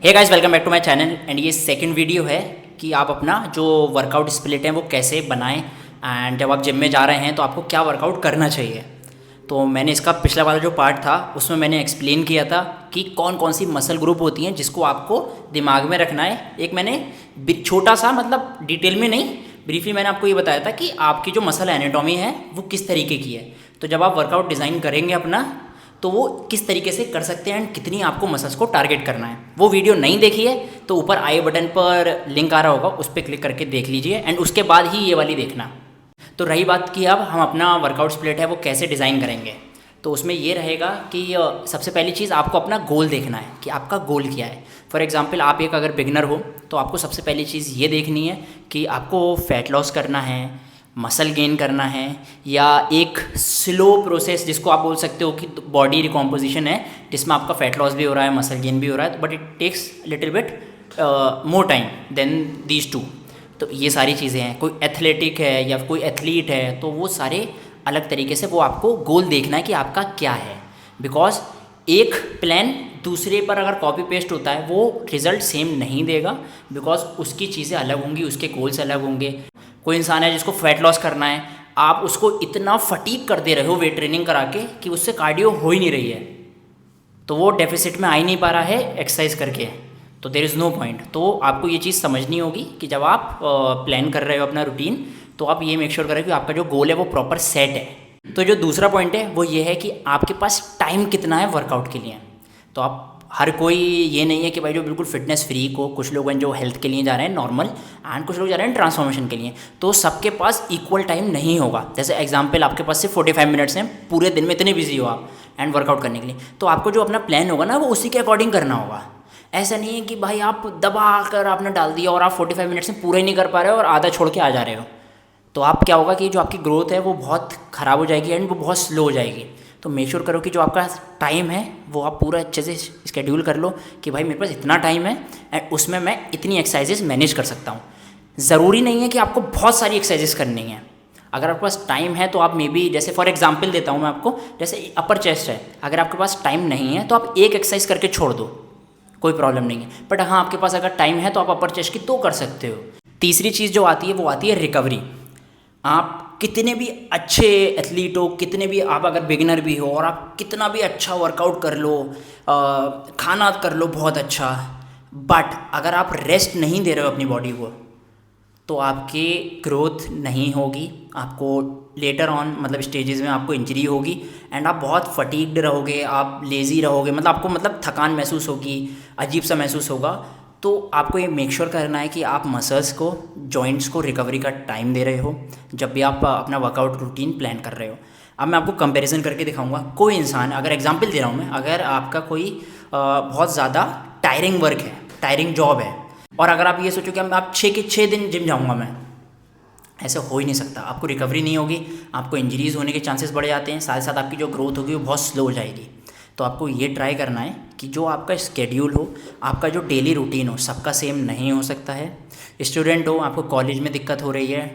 Hey guys, welcome back to my channel. And ये second video है कि आप अपना जो वर्कआउट स्प्लिट है वो कैसे बनाएं। एंड जब आप जिम में जा रहे हैं तो आपको क्या वर्कआउट करना चाहिए। तो मैंने इसका पिछला वाला जो पार्ट था उसमें मैंने एक्सप्लेन किया था कि कौन कौन सी मसल ग्रुप होती हैं जिसको आपको दिमाग में रखना है। एक मैंने छोटा सा, मतलब डिटेल में नहीं, ब्रीफली मैंने आपको ये बताया था कि आपकी जो मसल एनाटॉमी है वो किस तरीके की है। तो जब आप वर्कआउट डिज़ाइन करेंगे अपना, तो वो किस तरीके से कर सकते हैं एंड कितनी आपको मसल्स को टारगेट करना है। वो वीडियो नहीं देखी है तो ऊपर आई बटन पर लिंक आ रहा होगा, उस पर क्लिक करके देख लीजिए एंड उसके बाद ही ये वाली देखना। तो रही बात कि अब हम अपना वर्कआउट स्प्लिट है वो कैसे डिज़ाइन करेंगे, तो उसमें ये रहेगा कि सबसे पहली चीज़ आपको अपना गोल देखना है कि आपका गोल क्या है। फॉर एग्जांपल, आप एक अगर बिगनर हो तो आपको सबसे पहली चीज़ ये देखनी है कि आपको फ़ैट लॉस करना है, मसल गेन करना है, या एक स्लो प्रोसेस जिसको आप बोल सकते हो कि बॉडी रिकॉम्पोजिशन है जिसमें आपका फैट लॉस भी हो रहा है, मसल गेन भी हो रहा है, but it takes little bit more time than these two. तो ये सारी चीज़ें हैं। कोई एथलेटिक है या कोई एथलीट है तो वो सारे अलग तरीके से वो आपको गोल देखना है कि आपका क्या है। बिकॉज एक प्लान दूसरे पर अगर कॉपी पेस्ट होता है वो रिज़ल्ट सेम नहीं देगा, बिकॉज उसकी चीज़ें अलग होंगी, उसके गोल्स अलग होंगे। कोई इंसान है जिसको फैट लॉस करना है, आप उसको इतना फटीग कर दे रहे हो वेट ट्रेनिंग करा के कि उससे कार्डियो हो ही नहीं रही है, तो वो डेफिसिट में आ ही नहीं पा रहा है एक्सरसाइज करके, तो देयर इज़ नो पॉइंट। तो आपको ये चीज़ समझनी होगी कि जब आप प्लान कर रहे हो अपना रूटीन, तो आप ये मेक श्योर करें कि आपका जो गोल है वो प्रॉपर सेट है। तो जो दूसरा पॉइंट है वो ये है कि आपके पास टाइम कितना है वर्कआउट के लिए। तो आप हर कोई ये नहीं है कि भाई जो बिल्कुल फिटनेस फ्रीक हो, कुछ लोग हैं जो हेल्थ के लिए जा रहे हैं नॉर्मल, एंड कुछ लोग जा रहे हैं ट्रांसफॉर्मेशन के लिए, तो सबके पास इक्वल टाइम नहीं होगा। जैसे एग्जांपल, आपके पास सिर्फ 45 मिनट्स हैं पूरे दिन में, इतने बिजी हो आप एंड वर्कआउट करने के लिए, तो आपको जो अपना प्लान होगा ना वो उसी के अकॉर्डिंग करना होगा। ऐसा नहीं है कि भाई आप दबा कर आपने डाल दिया और आप 45 मिनट्स में पूरा ही नहीं कर पा रहे हो और आधा छोड़ के आ जा रहे हो, तो आप क्या होगा कि जो आपकी ग्रोथ है वो बहुत ख़राब हो जाएगी एंड वो बहुत स्लो हो जाएगी। तो मेक श्योर करो कि जो आपका टाइम है वो आप पूरा अच्छे से स्केड्यूल कर लो कि भाई मेरे पास इतना टाइम है एंड उसमें मैं इतनी एक्सरसाइजेस मैनेज कर सकता हूँ। ज़रूरी नहीं है कि आपको बहुत सारी एक्सरसाइजेस करनी है। अगर आपके पास टाइम है तो आप मे बी, जैसे फॉर एग्जांपल देता हूँ मैं आपको, जैसे अपर चेस्ट है, अगर आपके पास टाइम नहीं है तो आप एक एक्सरसाइज करके छोड़ दो, कोई प्रॉब्लम नहीं है। बट हाँ, आपके पास अगर टाइम है तो आप अपर चेस्ट की तो कर सकते हो। तीसरी चीज़ जो आती है वो आती है रिकवरी। आप कितने भी अच्छे एथलीट हो, कितने भी आप अगर बिगिनर भी हो और आप कितना भी अच्छा वर्कआउट कर लो, खाना कर लो बहुत अच्छा, बट अगर आप रेस्ट नहीं दे रहे हो अपनी बॉडी को तो आपकी ग्रोथ नहीं होगी। आपको लेटर ऑन, मतलब स्टेजेस में आपको इंजरी होगी एंड आप बहुत फटीग्ड रहोगे, आप लेज़ी रहोगे, मतलब आपको थकान महसूस होगी, अजीब सा महसूस होगा। तो आपको ये मेक श्योर करना है कि आप मसल्स को, जॉइंट्स को रिकवरी का टाइम दे रहे हो जब भी आप अपना वर्कआउट रूटीन प्लान कर रहे हो। अब मैं आपको कंपैरिजन करके दिखाऊंगा। कोई इंसान, अगर एग्जांपल दे रहा हूँ मैं, अगर आपका कोई बहुत ज़्यादा टायरिंग वर्क है, टायरिंग जॉब है, और अगर आप ये सोचो कि आप 6 के 6 दिन जिम जाऊँगा मैं, ऐसे हो ही नहीं सकता। आपको रिकवरी नहीं होगी, आपको इंजरीज़ होने के चांसेस बढ़ जाते हैं, साथ ही साथ आपकी जो ग्रोथ होगी वो बहुत स्लो हो जाएगी। तो आपको ये ट्राई करना है कि जो आपका स्केड्यूल हो, आपका जो डेली रूटीन हो, सबका सेम नहीं हो सकता है। स्टूडेंट हो, आपको कॉलेज में दिक्कत हो रही है,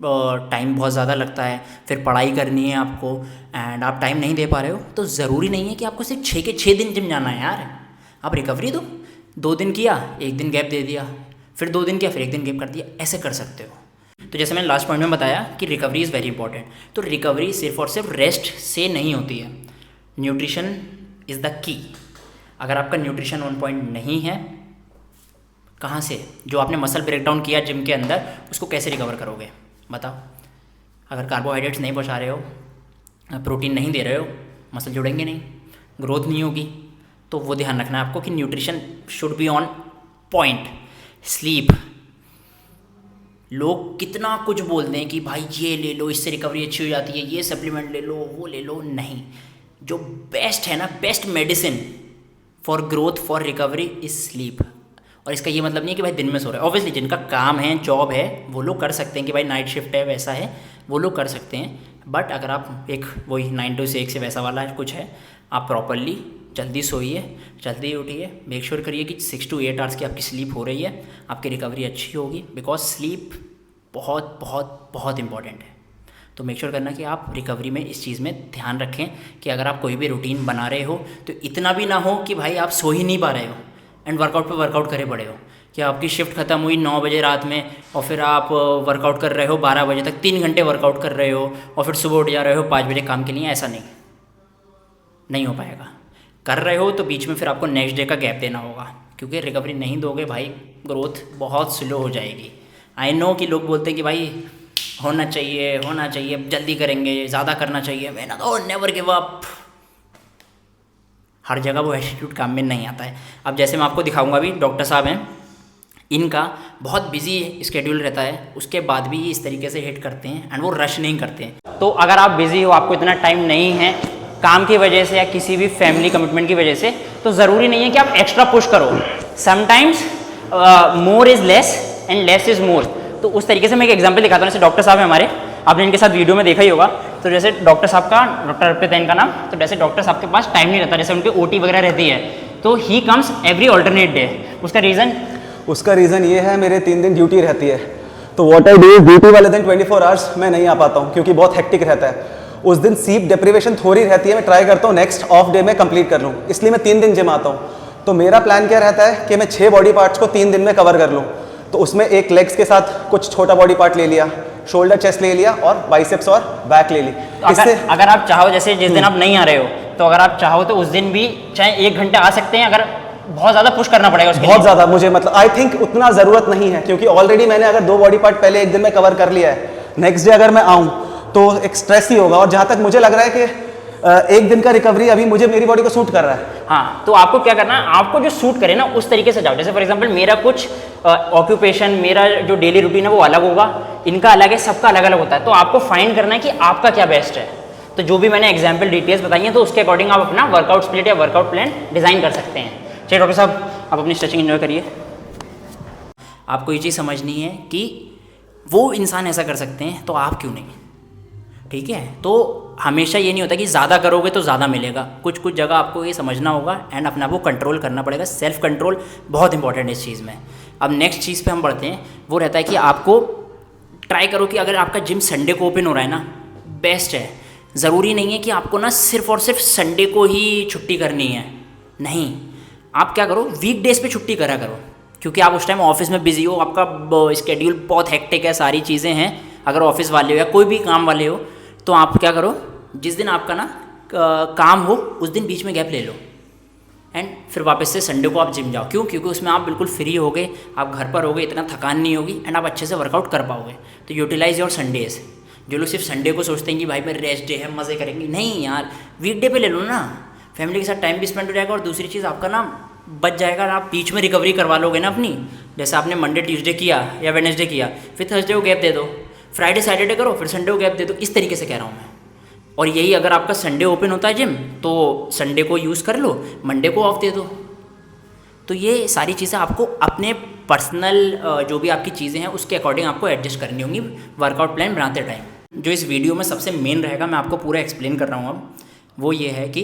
टाइम बहुत ज़्यादा लगता है, फिर पढ़ाई करनी है आपको एंड आप टाइम नहीं दे पा रहे हो, तो ज़रूरी नहीं है कि आपको सिर्फ 6 के 6 दिन जिम जाना है यार। आप रिकवरी दो, 2 दिन किया, 1 दिन गैप दे दिया, फिर 2 दिन किया, फिर 1 दिन गैप कर दिया, ऐसे कर सकते हो। तो जैसे मैंने लास्ट पॉइंट में बताया कि रिकवरी इज़ वेरी इंपॉर्टेंट। तो रिकवरी सिर्फ और सिर्फ रेस्ट से नहीं होती है, न्यूट्रिशन इज़ द की। अगर आपका न्यूट्रिशन ऑन पॉइंट नहीं है, कहाँ से, जो आपने मसल ब्रेकडाउन किया जिम के अंदर, उसको कैसे रिकवर करोगे बताओ। अगर कार्बोहाइड्रेट्स नहीं पहुँचा रहे हो, प्रोटीन नहीं दे रहे हो, मसल जुड़ेंगे नहीं, ग्रोथ नहीं होगी। तो वो ध्यान रखना है आपको कि nutrition should be on point. Sleep, लोग कितना कुछ बोलते हैं कि भाई ये ले लो, इससे रिकवरी अच्छी हो जाती है, ये सप्लीमेंट ले लो, वो ले लो, नहीं। जो बेस्ट है ना, best medicine for growth, for recovery is sleep. और इसका ये मतलब नहीं है कि भाई दिन में सो रहे हैं। ऑब्वियसली जिनका काम है, जॉब है, वो लोग कर सकते हैं कि भाई नाइट शिफ्ट है, वैसा है, वो लोग कर सकते हैं। बट अगर आप एक वही 9 to 6 से वैसा वाला कुछ है, आप प्रॉपरली जल्दी सोइए, जल्दी उठिए, मेक श्योर करिए कि 6 to 8 आवर्स की आपकी स्लीप हो रही है, आपकी रिकवरी अच्छी होगी। बिकॉज स्लीप बहुत बहुत बहुत इंपॉर्टेंट है। तो मेक श्योर करना कि आप रिकवरी में इस चीज़ में ध्यान रखें कि अगर आप कोई भी रूटीन बना रहे हो तो इतना भी ना हो कि भाई आप सो ही नहीं पा रहे हो, एंड वर्कआउट पे वर्कआउट करे पड़े हो, कि आपकी शिफ्ट ख़त्म हुई 9 बजे रात में और फिर आप वर्कआउट कर रहे हो 12 बजे तक, 3 घंटे वर्कआउट कर रहे हो और फिर सुबह उठ जा रहे हो 5 बजे काम के लिए, ऐसा नहीं हो पाएगा। कर रहे हो तो बीच में फिर आपको नेक्स्ट डे का गैप देना होगा, क्योंकि रिकवरी नहीं दोगे भाई ग्रोथ बहुत स्लो हो जाएगी। आई नो कि लोग बोलते हैं कि भाई होना चाहिए जल्दी करेंगे, ज़्यादा करना चाहिए, मेहनत, ओ नेवर गिव अप। हर जगह वो एटीट्यूड काम में नहीं आता है। अब जैसे मैं आपको दिखाऊंगा, अभी डॉक्टर साहब हैं, इनका बहुत बिजी स्केड्यूल रहता है, उसके बाद भी इस तरीके से हिट करते हैं एंड वो रश नहीं करते हैं। तो अगर आप बिजी हो, आपको इतना टाइम नहीं है काम की वजह से या किसी भी फैमिली कमिटमेंट की वजह से, तो ज़रूरी नहीं है कि आप एक्स्ट्रा पुश करो। Sometimes more is less and less is more. तो उस तरीके से मैं एक एग्जांपल दिखाता हूँ। जैसे डॉक्टर साहब हैं हमारे, आपने इनके साथ वीडियो में देखा ही होगा। तो जैसे डॉक्टर साहब का, डॉक्टर अर्पित है इनका नाम, तो जैसे डॉक्टर साहब के पास टाइम नहीं रहता, जैसे उनके ओटी वगैरह रहती है, तो he comes every alternate day. उसका रीज़न ये है, मेरे 3 दिन ड्यूटी रहती है, तो व्हाट आई डू, ड्यूटी वाले दिन 24 आवर्स मैं नहीं आ पाता हूँ क्योंकि बहुत हेक्टिक रहता है। उस दिन स्लीप डिप्रिवेशन थोड़ी रहती है, मैं ट्राई करता हूँ नेक्स्ट ऑफ डे में कंप्लीट कर लूँ, इसलिए मैं 3 दिन जिम आता हूँ। तो मेरा प्लान क्या रहता है कि मैं 6 बॉडी पार्ट्स को 3 दिन में कवर कर लूँ। तो उसमें एक लेग्स के साथ कुछ छोटा बॉडी पार्ट ले लिया, शोल्डर चेस्ट ले लिया और बाइसेप्स और बैक ले ली। अगर आप चाहो, जैसे जिस दिन आप नहीं आ रहे हो, तो अगर आप चाहो तो उस दिन भी चाहे 1 घंटे आ सकते हैं। अगर बहुत ज़्यादा पुश करना पड़ेगा उसके बहुत ज़्यादा मुझे, मतलब आई थिंक उतना ज़रूरत नहीं है, क्योंकि ऑलरेडी मैंने अगर 2 बॉडी पार्ट पहले एक दिन में कवर कर लिया है, नेक्स्ट डे अगर मैं आऊँ तो एक स्ट्रेस ही होगा। और जहाँ तक मुझे लग रहा है कि एक दिन का रिकवरी अभी मुझे मेरी बॉडी को सूट कर रहा है। हाँ, तो आपको क्या करना है, आपको जो सूट करे ना उस तरीके से जाओ। जैसे फॉर एग्जांपल मेरा कुछ ऑक्यूपेशन, मेरा जो डेली रूटीन है वो अलग होगा, इनका अलग है, सबका अलग अलग होता है। तो आपको फाइंड करना है कि आपका क्या बेस्ट है। तो जो भी मैंने एग्जाम्पल डिटेल्स बताई हैं, तो उसके अकॉर्डिंग आप अपना वर्कआउट स्प्लिट या वर्कआउट प्लान डिज़ाइन कर सकते हैं। चलिए डॉक्टर साहब, आप अपनी स्ट्रेचिंग एंजॉय करिए। आपको ये चीज़ समझनी है कि वो इंसान ऐसा कर सकते हैं तो आप क्यों नहीं, ठीक है। तो हमेशा ये नहीं होता कि ज़्यादा करोगे तो ज़्यादा मिलेगा, कुछ कुछ जगह आपको ये समझना होगा एंड अपने आप को कंट्रोल करना पड़ेगा। सेल्फ कंट्रोल बहुत इंपॉर्टेंट है इस चीज़ में। अब नेक्स्ट चीज़ पे हम बढ़ते हैं, वो रहता है कि आपको ट्राई करो कि अगर आपका जिम संडे को ओपन हो रहा है ना, बेस्ट है। ज़रूरी नहीं है कि आपको ना सिर्फ और सिर्फ संडे को ही छुट्टी करनी है, नहीं। आप क्या करो, वीक डेज़ पे छुट्टी करा करो, क्योंकि आप उस टाइम ऑफिस में बिजी हो, आपका स्केड्यूल बहुत हेक्टिक है, सारी चीज़ें हैं। अगर ऑफिस वाले हो या कोई भी काम वाले हो, तो आप क्या करो, जिस दिन आपका ना काम हो उस दिन बीच में गैप ले लो एंड फिर वापस से संडे को आप जिम जाओ। क्यों? क्योंकि उसमें आप बिल्कुल फ्री होगे, आप घर पर होगे, इतना थकान नहीं होगी एंड आप अच्छे से वर्कआउट कर पाओगे। तो यूटिलाइज योर संडेज। जो लोग सिर्फ संडे को सोचते हैं कि भाई मेरा रेस्ट डे है, मज़े करेंगे, नहीं यार, वीकडे पे ले लो ना, फैमिली के साथ टाइम भी स्पेंड हो जाएगा और दूसरी चीज़ आपका ना बच जाएगा। आप बीच में रिकवरी करवा लोगे ना अपनी, जैसे आपने मंडे ट्यूसडे किया या वेडनेसडे किया, फिर थर्सडे को गैप दे दो, फ्राइडे सैटरडे करो, फिर संडे को गैप दे दो। इस तरीके से कह रहा हूँ मैं। और यही अगर आपका संडे ओपन होता है जिम, तो संडे को यूज़ कर लो, मंडे को ऑफ दे दो। तो ये सारी चीज़ें आपको अपने पर्सनल जो भी आपकी चीज़ें हैं उसके अकॉर्डिंग आपको एडजस्ट करनी होंगी वर्कआउट प्लान बनाते टाइम। जो इस वीडियो में सबसे मेन रहेगा, मैं आपको पूरा एक्सप्लेन कर रहा हूँ अब, वो ये है कि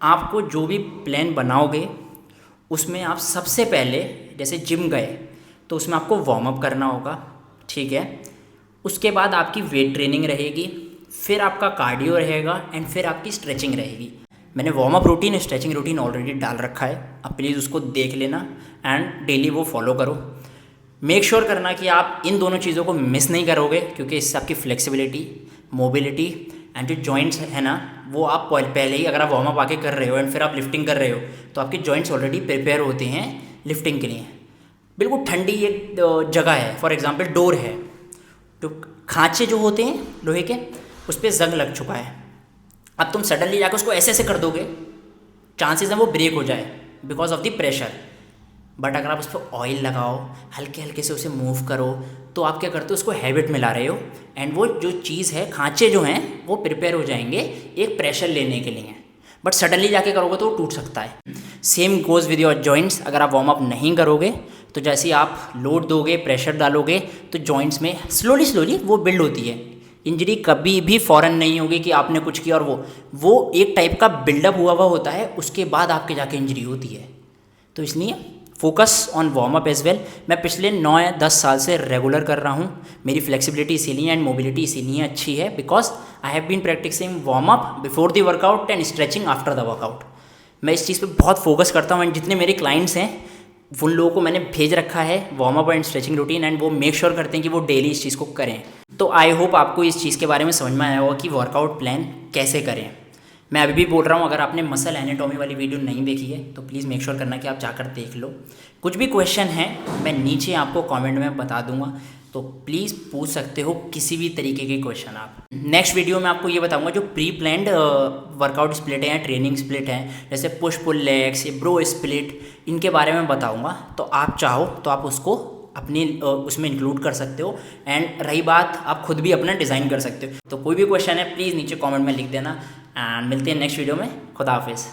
आपको जो भी प्लान बनाओगे उसमें आप सबसे पहले, जैसे जिम गए तो उसमें आपको वार्म अप करना होगा, ठीक है। उसके बाद आपकी वेट ट्रेनिंग रहेगी, फिर आपका कार्डियो रहेगा एंड फिर आपकी स्ट्रेचिंग रहेगी। मैंने warm up routine, stretching routine already डाल रखा है, अब प्लीज़ उसको देख लेना एंड डेली वो फॉलो करो। मेक श्योर करना कि आप इन दोनों चीज़ों को मिस नहीं करोगे, क्योंकि इससे आपकी फ्लेक्सिबिलिटी, मोबिलिटी एंड जो जॉइंट्स है ना, वो आप पहले ही अगर आप वार्म अप आके कर रहे हो एंड फिर आप लिफ्टिंग कर रहे हो, तो आपके जॉइंट्स ऑलरेडी प्रिपेयर होते हैं लिफ्टिंग के लिए। बिल्कुल ठंडी एक जगह है, फॉर एग्जाम्पल डोर है, तो खांचे जो होते हैं लोहे के, उस पर जंग लग चुका है। अब तुम सडनली जाकर उसको ऐसे ऐसे कर दोगे, चांसेस हैं वो ब्रेक हो जाए because of the pressure. But अगर आप उस पर ऑयल लगाओ, हल्के हल्के से उसे मूव करो, तो आप क्या करते हो, उसको हैबिट में ला रहे हो एंड वो जो चीज़ है, खांचे जो हैं वो प्रिपेयर हो जाएंगे एक प्रेशर लेने के लिए। बट सडनली जाके करोगे तो वो टूट सकता है। Same goes with your joints. अगर आप वार्म अप नहीं करोगे तो जैसे ही आप लोड दोगे, प्रेशर डालोगे, तो जॉइंट्स में स्लोली वो बिल्ड होती है। इंजरी कभी भी फ़ौरन नहीं होगी कि आपने कुछ किया और वो एक टाइप का बिल्डअप हुआ होता है, उसके बाद आपके जाके इंजरी होती है। तो इसलिए focus on warm up as well. मैं पिछले 9 या 10 साल से रेगुलर कर रहा हूँ। मेरी फ्लेक्सिबिलिटी इसीलिए एंड मोबिलिटी इसीलिए अच्छी है because I have been practising warm up before the workout and stretching after the workout. मैं इस चीज़ पे बहुत फोकस करता हूँ एंड जितने मेरे क्लाइंट्स हैं उन लोगों को मैंने भेज रखा है warm up and stretching routine, and वो मेक श्योर करते हैं कि वो डेली इस चीज़ को करें। तो आई होप आपको इस चीज़ के बारे में समझ में आया होगा कि वर्कआउट प्लान कैसे करें। मैं अभी भी बोल रहा हूँ, अगर आपने मसल एनाटॉमी वाली वीडियो नहीं देखी है तो प्लीज़ मेक श्योर करना कि आप जाकर देख लो। कुछ भी क्वेश्चन है मैं नीचे आपको कमेंट में बता दूंगा, तो प्लीज़ पूछ सकते हो किसी भी तरीके के क्वेश्चन आप। नेक्स्ट वीडियो में आपको ये बताऊंगा जो प्री प्लान्ड वर्कआउट स्प्लिट है या ट्रेनिंग स्प्लिट है, जैसे पुश पुल लेग्स या ब्रो स्प्लिट, इनके बारे में बताऊंगा। तो आप चाहो तो आप उसको अपनी उसमें इंक्लूड कर सकते हो, एंड रही बात आप खुद भी अपना डिज़ाइन कर सकते हो। तो कोई भी क्वेश्चन है प्लीज़ नीचे कमेंट में लिख देना, एंड मिलते हैं नेक्स्ट वीडियो में। खुदा हाफिज़।